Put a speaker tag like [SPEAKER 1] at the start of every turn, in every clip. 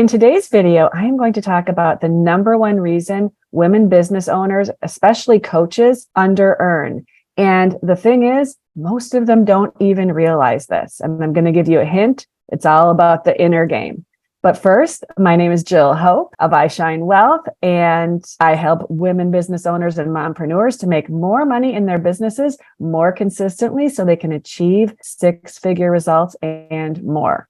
[SPEAKER 1] In today's video, I am going to talk about the number one reason women business owners, especially coaches, under-earn. And the thing is, most of them don't even realize this. And I'm going to give you a hint. It's all about the inner game. But first, my name is Jill Hope of I Shine Wealth, and I help women business owners and mompreneurs to make more money in their businesses more consistently so they can achieve six-figure results and more.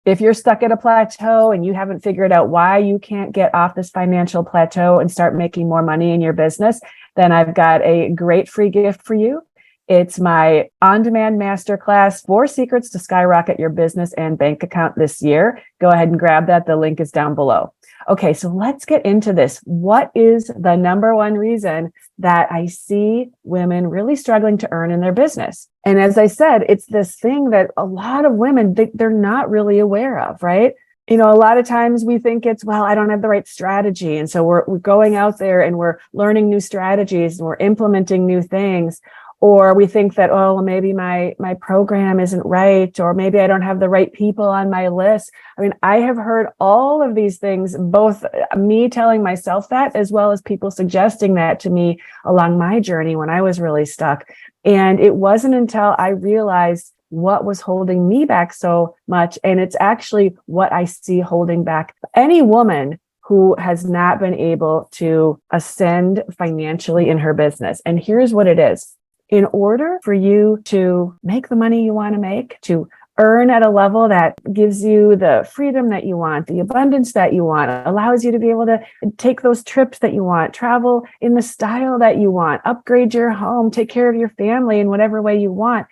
[SPEAKER 1] If you're stuck at a plateau and you haven't figured out why you can't get off this financial plateau and start making more money in your business, then I've got a great free gift for you. It's my on-demand masterclass, 4 Secrets to Skyrocket Your Business and Bank Account this year. Go ahead and grab that. The link is down below. Okay, so let's get into this. What is the number one reason that I see women really struggling to earn in their business? And as I said, it's this thing that a lot of women, they're not really aware of, right? You know, a lot of times we think it's, well, I don't have the right strategy. And so we're going out there and we're learning new strategies and we're implementing new things. Or we think that, oh, well, maybe my program isn't right, or maybe I don't have the right people on my list. I mean, I have heard all of these things, both me telling myself that, as well as people suggesting that to me along my journey when I was really stuck. And it wasn't until I realized what was holding me back so much. And it's actually what I see holding back any woman who has not been able to ascend financially in her business. And here's what it is. In order for you to make the money you want to make, to earn at a level that gives you the freedom that you want, the abundance that you want, allows you to be able to take those trips that you want, travel in the style that you want, upgrade your home, take care of your family in whatever way you want,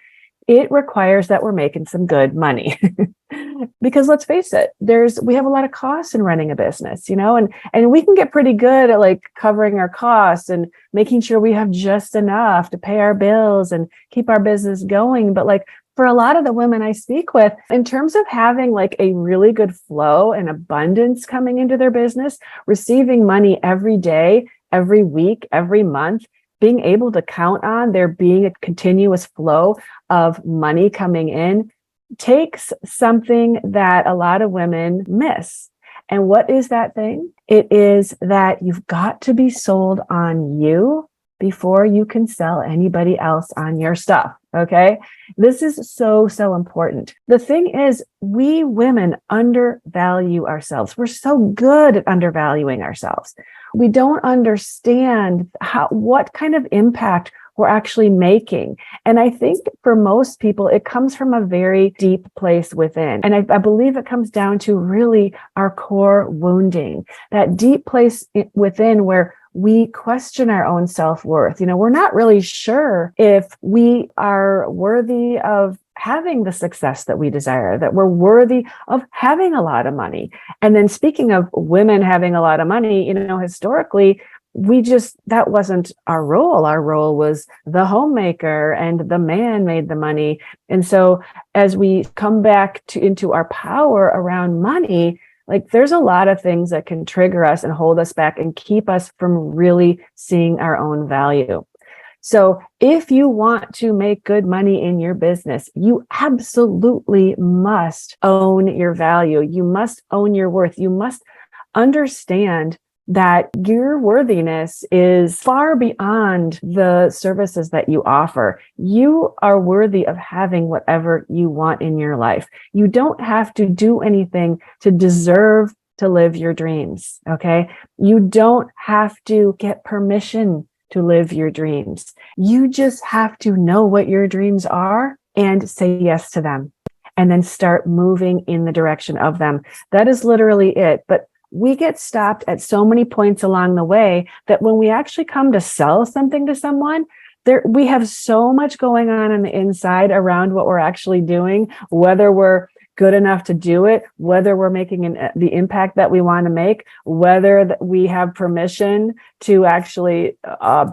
[SPEAKER 1] it requires that we're making some good money. Because let's face it, we have a lot of costs in running a business, you know, and we can get pretty good at like covering our costs and making sure we have just enough to pay our bills and keep our business going. But like for a lot of the women I speak with, in terms of having like a really good flow and abundance coming into their business, receiving money every day, every week, every month, being able to count on there being a continuous flow of money coming in takes something that a lot of women miss. And what is that thing? It is that you've got to be sold on you before you can sell anybody else on your stuff. Okay. This is so important. The thing is, we women undervalue ourselves. We're so good at undervaluing ourselves. We don't understand what kind of impact we're actually making. And I think for most people, it comes from a very deep place within. And I believe it comes down to really our core wounding, that deep place within where we question our own self-worth. You know, we're not really sure if we are worthy of having the success that we desire, that we're worthy of having a lot of money. And then speaking of women having a lot of money, you know, historically, that wasn't our role. Our role was the homemaker, and the man made the money. And so as we come back into our power around money, like there's a lot of things that can trigger us and hold us back and keep us from really seeing our own value. So if you want to make good money in your business, you absolutely must own your value. You must own your worth. You must understand that your worthiness is far beyond the services that you offer. You are worthy of having whatever you want in your life. You don't have to do anything to deserve to live your dreams, okay? You don't have to get permission to live your dreams. You just have to know what your dreams are and say yes to them, and then start moving in the direction of them. That is literally it. But we get stopped at so many points along the way that when we actually come to sell something to someone, we have so much going on the inside around what we're actually doing, whether we're good enough to do it, whether we're making the impact that we want to make, whether we have permission to actually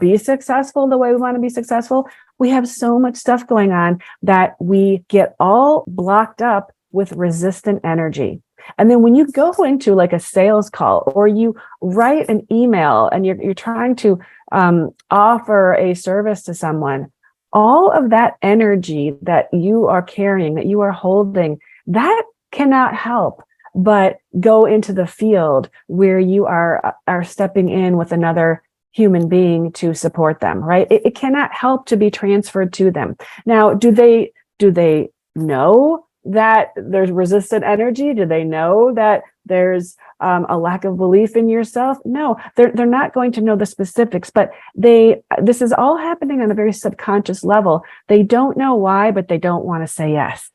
[SPEAKER 1] be successful the way we want to be successful. We have so much stuff going on that we get all blocked up with resistant energy. And then when you go into like a sales call, or you write an email and you're trying to offer a service to someone, all of that energy that you are carrying, that you are holding, that cannot help but go into the field where you are stepping in with another human being to support them, right? It cannot help to be transferred to them. Now, do they know that there's resistant energy? Do they know that there's a lack of belief in yourself? No, they're not going to know the specifics, but this is all happening on a very subconscious level. They don't know why, but they don't want to say yes.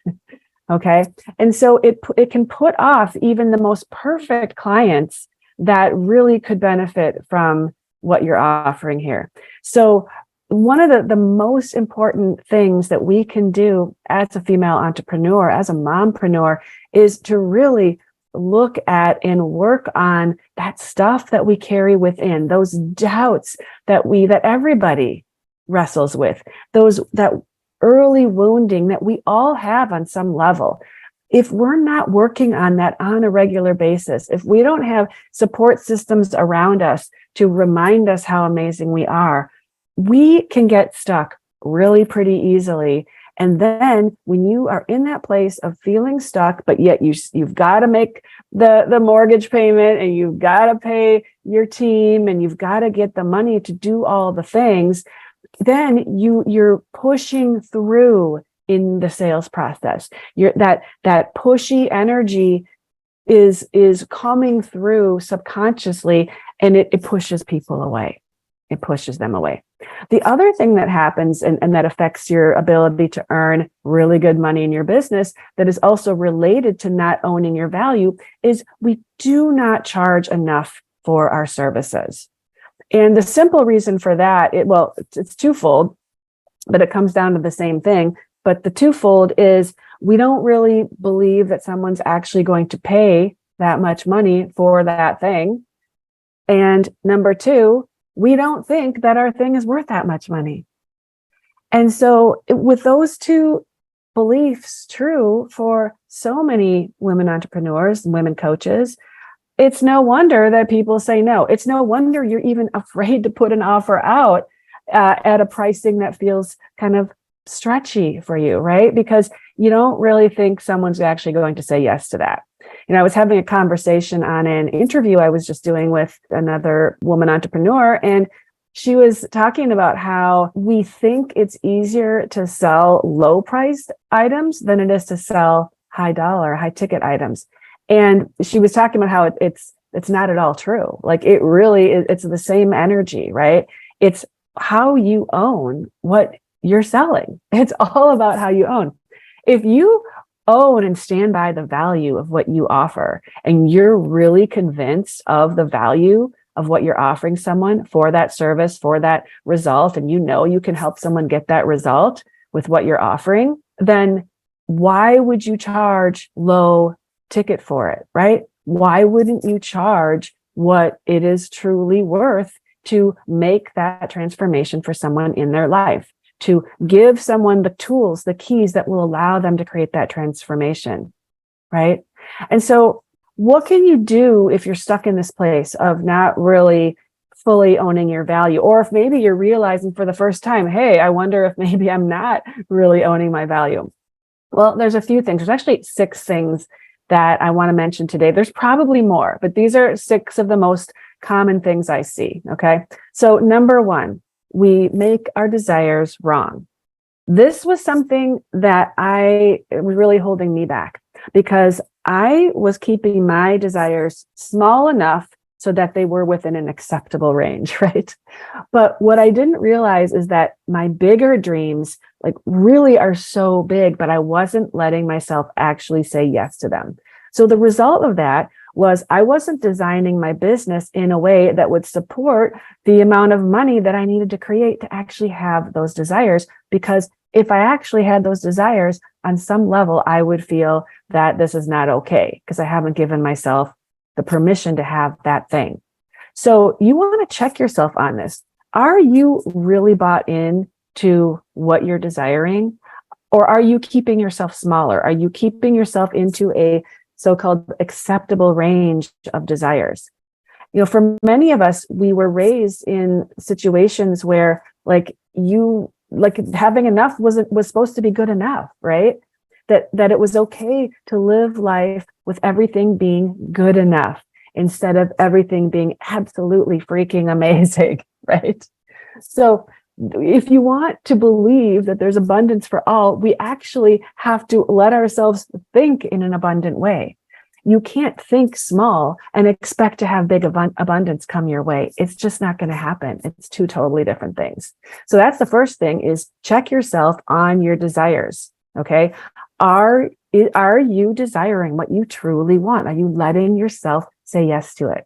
[SPEAKER 1] Okay. And so it can put off even the most perfect clients that really could benefit from what you're offering here. So one of the most important things that we can do as a female entrepreneur, as a mompreneur, is to really look at and work on that stuff that we carry within, those doubts that everybody wrestles with, that early wounding that we all have on some level. If we're not working on that on a regular basis, if we don't have support systems around us to remind us how amazing we are, we can get stuck really pretty easily. And then when you are in that place of feeling stuck, but yet you've got to make the mortgage payment, and you've got to pay your team, and you've got to get the money to do all the things, then you're pushing through in the sales process. That pushy energy is coming through subconsciously, and it pushes people away. It pushes them away. The other thing that happens and that affects your ability to earn really good money in your business, that is also related to not owning your value, is we do not charge enough for our services. And the simple reason for that, it's twofold, but it comes down to the same thing. But the twofold is we don't really believe that someone's actually going to pay that much money for that thing. And number two, we don't think that our thing is worth that much money. And so with those two beliefs true for so many women entrepreneurs and women coaches, it's no wonder that people say no. It's no wonder you're even afraid to put an offer out at a pricing that feels kind of stretchy for you, right? Because you don't really think someone's actually going to say yes to that. I was having a conversation on an interview I was just doing with another woman entrepreneur, and she was talking about how we think it's easier to sell low priced items than it is to sell high dollar, high ticket items. And she was talking about how it's not at all true. Like it really is, it's the same energy, right? It's how you own what you're selling. It's all about how you own. If you own and stand by the value of what you offer, and you're really convinced of the value of what you're offering someone for that service, for that result, and you can help someone get that result with what you're offering, then why would you charge low ticket for it, right? Why wouldn't you charge what it is truly worth to make that transformation for someone in their life? To give someone the tools, the keys that will allow them to create that transformation, right? And so what can you do if you're stuck in this place of not really fully owning your value? Or if maybe you're realizing for the first time, hey, I wonder if maybe I'm not really owning my value. Well, there's a few things. There's actually 6 things that I want to mention today. There's probably more, but these are 6 of the most common things I see, okay? So number 1, we make our desires wrong. This was something that it was really holding me back, because I was keeping my desires small enough so that they were within an acceptable range, right? But what I didn't realize is that my bigger dreams really are so big, but I wasn't letting myself actually say yes to them. So the result of that was I wasn't designing my business in a way that would support the amount of money that I needed to create to actually have those desires. Because if I actually had those desires, on some level, I would feel that this is not okay because I haven't given myself the permission to have that thing. So you want to check yourself on this. Are you really bought in to what you're desiring? Or are you keeping yourself smaller? Are you keeping yourself into a so-called acceptable range of desires? For many of us, we were raised in situations where having enough was supposed to be good enough, right? that it was okay to live life with everything being good enough instead of everything being absolutely freaking amazing, right? So if you want to believe that there's abundance for all, we actually have to let ourselves think in an abundant way. You can't think small and expect to have big abundance come your way. It's just not going to happen. It's two totally different things. So that's the first thing, is check yourself on your desires. Okay. Are you desiring what you truly want? Are you letting yourself say yes to it?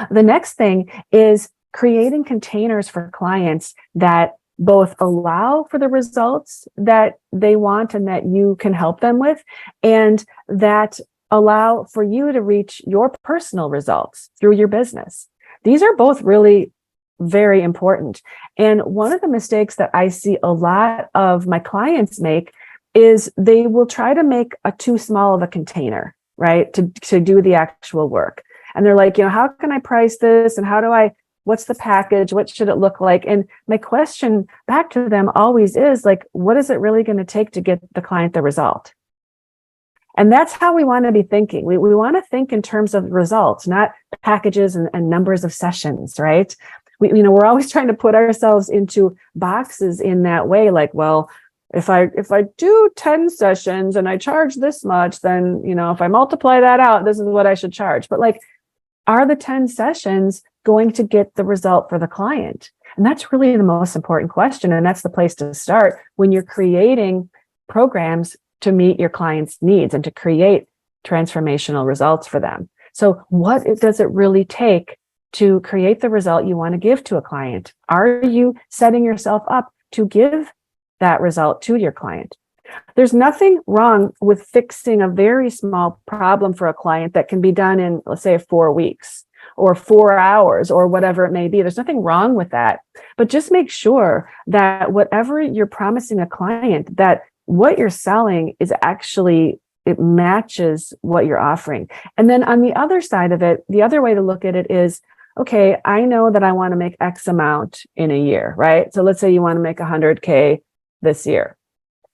[SPEAKER 1] The next thing is creating containers for clients that both allow for the results that they want and that you can help them with, and that allow for you to reach your personal results through your business. These are both really very important. And one of the mistakes that I see a lot of my clients make is they will try to make a too small of a container, right, to do the actual work. And they're like, how can I price this? And what's the package? What should it look like? And my question back to them always is like, what is it really going to take to get the client the result? And that's how we want to be thinking. We want to think in terms of results, not packages and numbers of sessions, right? We're always trying to put ourselves into boxes in that way. Like, well, if I do 10 sessions and I charge this much, then, if I multiply that out, this is what I should charge. But like, are the 10 sessions going to get the result for the client? And that's really the most important question. And that's the place to start when you're creating programs to meet your clients' needs and to create transformational results for them. So what does it really take to create the result you want to give to a client? Are you setting yourself up to give that result to your client? There's nothing wrong with fixing a very small problem for a client that can be done in, let's say, 4 weeks or 4 hours or whatever it may be. There's nothing wrong with that. But just make sure that whatever you're promising a client, that what you're selling is actually, it matches what you're offering. And then on the other side of it, the other way to look at it is, okay, I know that I want to make X amount in a year, right? So let's say you want to make 100K this year.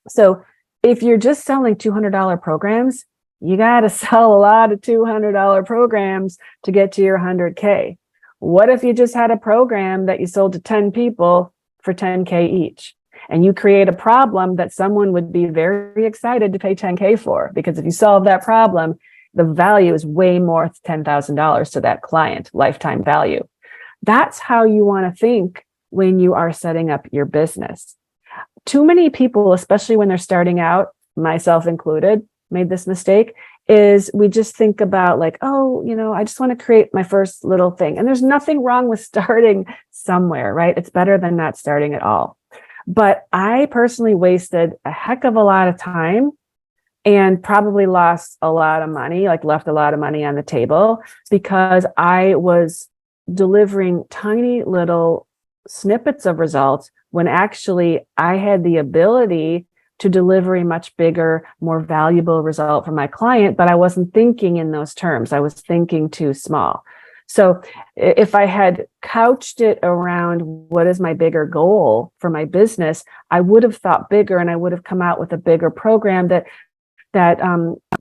[SPEAKER 1] So if you're just selling $200 programs, you got to sell a lot of $200 programs to get to your 100K. What if you just had a program that you sold to 10 people for 10K each? And you create a problem that someone would be very excited to pay 10K for, because if you solve that problem, the value is way more than $10,000 to that client, lifetime value. That's how you want to think when you are setting up your business. Too many people, especially when they're starting out, myself included, made this mistake, is we just think about like, oh, I just want to create my first little thing. And there's nothing wrong with starting somewhere, right? It's better than not starting at all. But I personally wasted a heck of a lot of time and probably lost a lot of money, like left a lot of money on the table, because I was delivering tiny little snippets of results when actually I had the ability to deliver a much bigger, more valuable result for my client, but I wasn't thinking in those terms. I was thinking too small. So if I had couched it around what is my bigger goal for my business, I would have thought bigger, and I would have come out with a bigger program that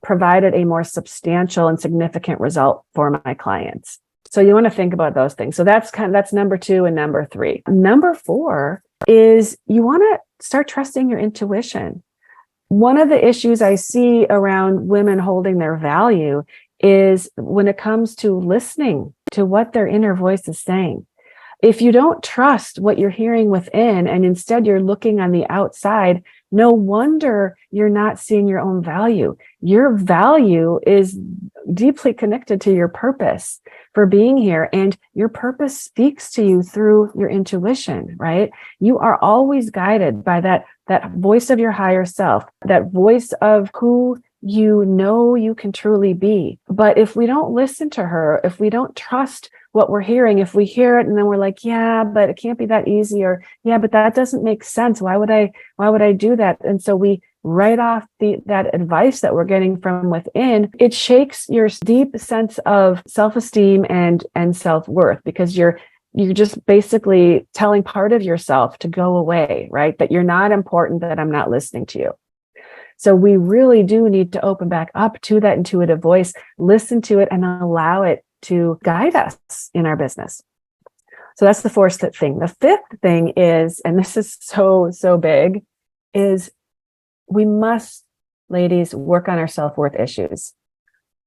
[SPEAKER 1] provided a more substantial and significant result for my clients. So you want to think about those things. So that's number 2 and number 3. Number 4 is you want to start trusting your intuition. One of the issues I see around women holding their value is when it comes to listening to what their inner voice is saying. If you don't trust what you're hearing within, and instead you're looking on the outside, no wonder you're not seeing your own value. Your value is deeply connected to your purpose for being here, and your purpose speaks to you through your intuition, right? You are always guided by that voice of your higher self, that voice of who you can truly be. But if we don't listen to her, if we don't trust what we're hearing, if we hear it and then we're like, yeah, but it can't be that easy, or yeah, but that doesn't make sense. Why would I do that? And so we write off that advice that we're getting from within. It shakes your deep sense of self-esteem and self-worth, because you're just basically telling part of yourself to go away, right? That you're not important, that I'm not listening to you. So we really do need to open back up to that intuitive voice, listen to it, and allow it to guide us in our business. So that's the fourth thing. The fifth thing is, and this is so big, is we must, ladies, work on our self-worth issues.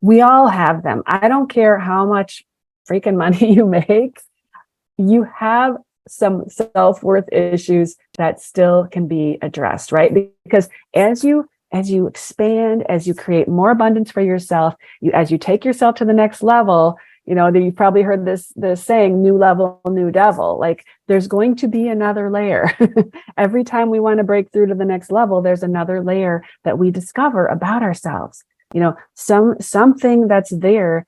[SPEAKER 1] We all have them. I don't care how much freaking money you make, you have some self-worth issues that still can be addressed, right? Because as you expand, as you create more abundance for yourself, as you take yourself to the next level, you've probably heard this saying, new level, new devil. Like there's going to be another layer. Every time we want to break through to the next level, there's another layer that we discover about ourselves. Something that's there,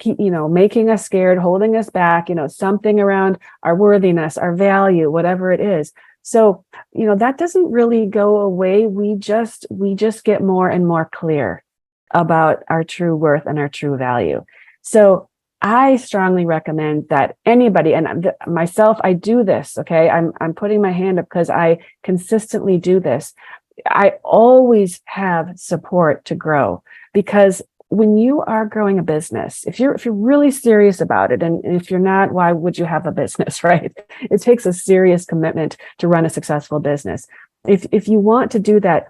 [SPEAKER 1] making us scared, holding us back, something around our worthiness, our value, whatever it is. So, that doesn't really go away. We just get more and more clear about our true worth and our true value. So I strongly recommend that anybody, and myself, I do this. Okay. I'm putting my hand up because I consistently do this. I always have support to grow, because when you are growing a business, if you're really serious about it, and if you're not, why would you have a business, right? It takes a serious commitment to run a successful business. If you want to do that,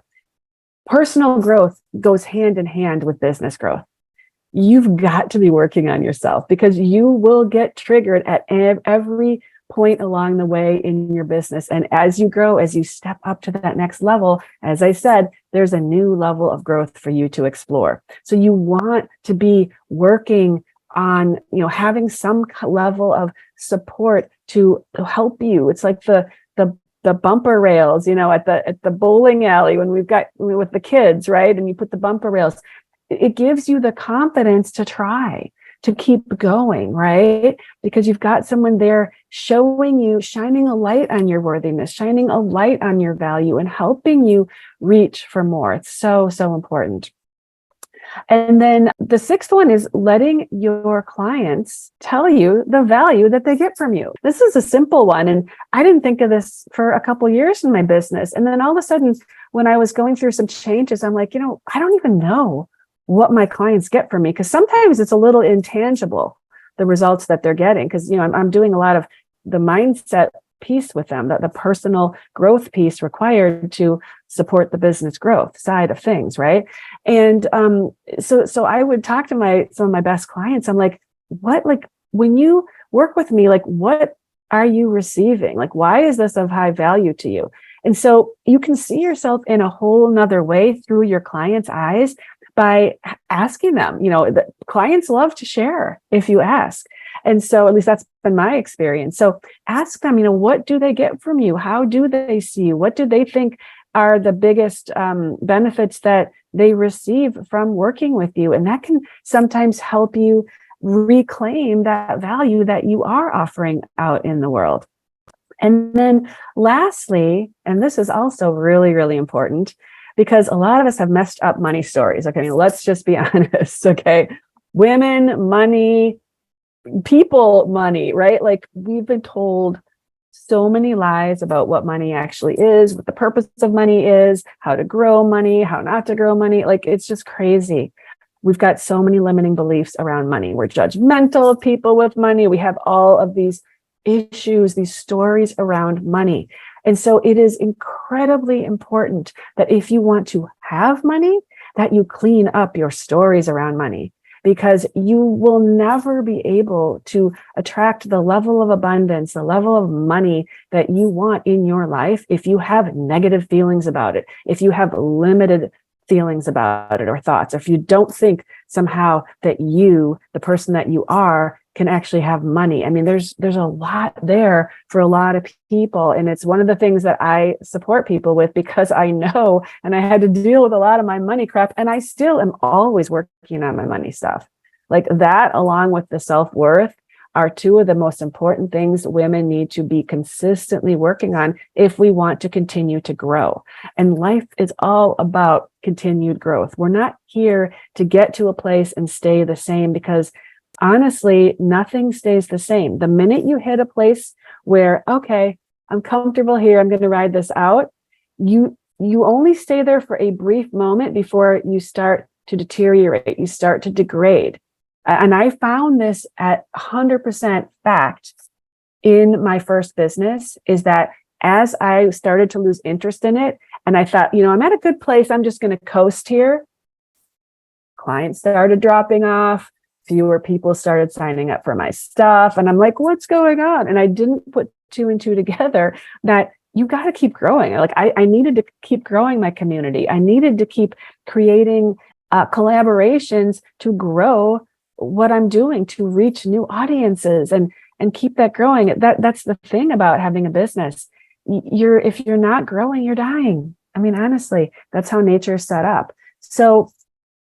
[SPEAKER 1] personal growth goes hand in hand with business growth. You've got to be working on yourself, because you will get triggered at every point along the way in your business. And as you grow, as you step up to that next level, as I said, there's a new level of growth for you to explore. So you want to be working on, having some level of support to help you. It's like the bumper rails, at the bowling alley when we've got with the kids, right? And you put the bumper rails. It gives you the confidence to try, to keep going, right? Because you've got someone there showing you, shining a light on your worthiness, shining a light on your value, and helping you reach for more. It's so important. And then the sixth one is letting your clients tell you the value that they get from you. This is a simple one. And I didn't think of this for a couple of years in my business. And then all of a sudden, when I was going through some changes, I'm like, I don't even know what my clients get from me, because sometimes it's a little intangible, the results that they're getting, because I'm doing a lot of the mindset piece with them, the personal growth piece required to support the business growth side of things, right? And so I would talk to some of my best clients. I'm like, when you work with me, what are you receiving? Why is this of high value to you? And so you can see yourself in a whole nother way through your client's eyes by asking them. The clients love to share if you ask. And so at least that's been my experience. So ask them, what do they get from you? How do they see you? What do they think are the biggest benefits that they receive from working with you? And that can sometimes help you reclaim that value that you are offering out in the world. And then lastly, and this is also really, really important, because a lot of us have messed up money stories. Okay, let's just be honest. Okay, women, money, people, money, right? We've been told so many lies about what money actually is, what the purpose of money is, how to grow money, how not to grow money. It's just crazy. We've got so many limiting beliefs around money. We're judgmental of people with money. We have all of these issues, these stories around money. And so it is incredibly important that if you want to have money, that you clean up your stories around money, because you will never be able to attract the level of abundance, the level of money that you want in your life if you have negative feelings about it, if you have limited feelings about it or thoughts, if you don't think somehow that you, the person that you are, can actually have money. I mean, there's a lot there for a lot of people. And it's one of the things that I support people with, because I know, and I had to deal with a lot of my money crap, and I still am always working on my money stuff. That, along with the self-worth, are two of the most important things women need to be consistently working on if we want to continue to grow. And life is all about continued growth. We're not here to get to a place and stay the same, because honestly, nothing stays the same. The minute you hit a place where, okay, I'm comfortable here, I'm going to ride this out, you only stay there for a brief moment before you start to deteriorate, you start to degrade. And I found this at 100% fact in my first business, is that as I started to lose interest in it, and I thought, I'm at a good place, I'm just going to coast here, clients started dropping off, fewer people started signing up for my stuff. And I'm like, what's going on? And I didn't put two and two together that you got to keep growing. Like I needed to keep growing my community. I needed to keep creating collaborations to grow what I'm doing, to reach new audiences and keep that growing. That's the thing about having a business. If you're not growing, you're dying. I mean, honestly, that's how nature is set up. So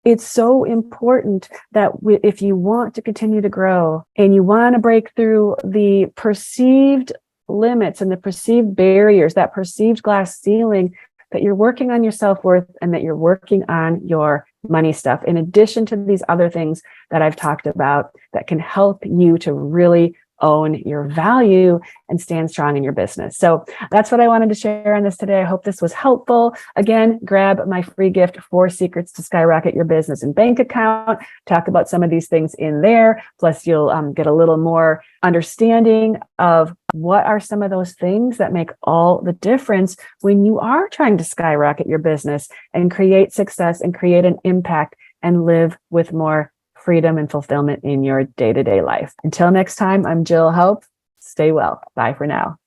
[SPEAKER 1] it's so important that if you want to continue to grow and you want to break through the perceived limits and the perceived barriers, that perceived glass ceiling, that you're working on your self-worth and that you're working on your money stuff, in addition to these other things that I've talked about that can help you to really own your value and stand strong in your business. So that's what I wanted to share on this today. I hope this was helpful. Again, grab my free gift, 4 Secrets to Skyrocket Your Business and Bank Account. Talk about some of these things in there. Plus, you'll get a little more understanding of what are some of those things that make all the difference when you are trying to skyrocket your business and create success and create an impact and live with more freedom and fulfillment in your day-to-day life. Until next time, I'm Jill Hope. Stay well. Bye for now.